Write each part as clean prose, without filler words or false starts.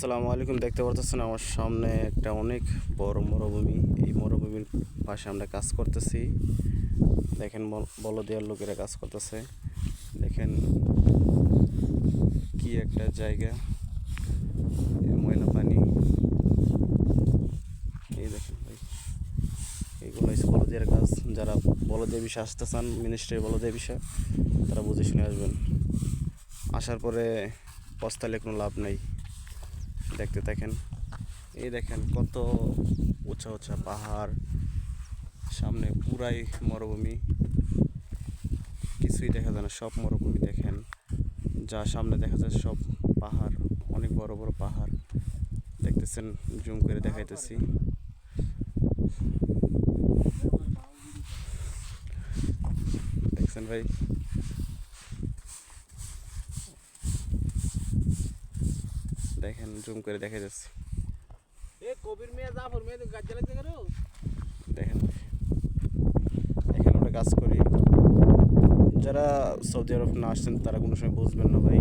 আসসালামু আলাইকুম। দেখতে পারতেছেন আমার সামনে একটা অনেক বড় মরুভূমি। এই মরুভূমির পাশে আমরা কাজ করতেছি। দেখেন বলদিয়ার লোকেরা কাজ করতেছে। দেখেন কি একটা জায়গা, ময়লা পানি। এই দেখেন ভাই, এইগুলো হচ্ছে বলদিয়ার কাজ। যারা বলদিয়া বিষয়ে আসতে চান, মিনিস্ট্রি বলদিয়া বিষয়, তারা বুঝে শুনে আসবেন। আসার পরে পস্তালে কোনো লাভ নেই। দেখতে থাকেন। এই দেখেন কত উঁচা উঁচা পাহাড়, সামনে পুরাই মরুভূমি, কিছুই দেখা যায় না, সব মরুভূমি। দেখেন যা সামনে দেখা যায় সব পাহাড়, অনেক বড় বড় পাহাড় দেখতেছেন। জুম করে দেখাইতেছি। দেখছেন ভাই, দেখেন জুম করে দেখাইতেছি। দেখেন এখানে আমরা কাজ করি। যারা সৌদি আরব না আসছেন তারা কোনো সময় বুঝবেন না ভাই।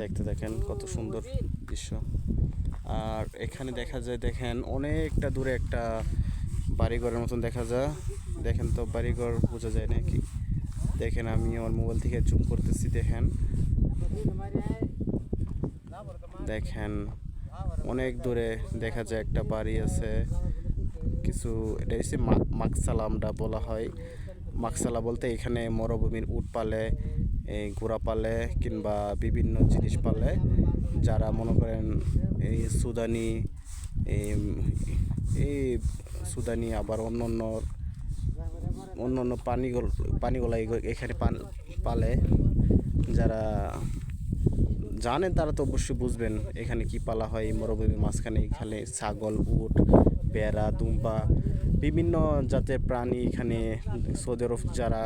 দেখতে দেখেন কত সুন্দর দৃশ্য। আর এখানে দেখা যায়, দেখেন অনেকটা দূরে একটা বাড়িঘরের মতন দেখা যায়। দেখেন তো বাড়িঘর বোঝা যায় নাকি? দেখেন আমি আমার মোবাইল থেকে জুম করতেছি। দেখেন দেখেন অনেক দূরে দেখা যায় একটা বাড়ি আছে। কিছু এটা হচ্ছে মাকসালা আমরা বলা হয়। মাকসালা বলতে এখানে মরুভূমির উট পালে, এই ঘোড়া পালে, কিংবা বিভিন্ন জিনিস পালে। যারা মনে করেন এই সুদানি, এই এই সুদানি, আবার অন্য অন্য অন্য অন্য পানিগুলা এখানে পালে। যারা জানেন তারা তো অবশ্যই বুঝবেন এখানে কি পালা হয়। মরুভূমির মাঝখানে এখানে ছাগল, উট, বেড়া, দুম্বা, বিভিন্ন জাতের প্রাণী এখানে সৌদি আরব যারা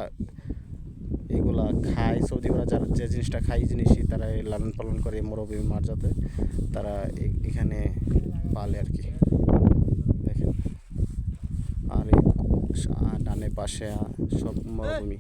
এগুলা খায়, সৌদি আরব যারা যে জিনিসটা খায়, জিনিসই তারা লালন পালন করে মরুভূমি মাঠ, যাতে তারা এখানে পালে আর কি। দেখেন আর এই ডানে পাশে সব মরুভূমি।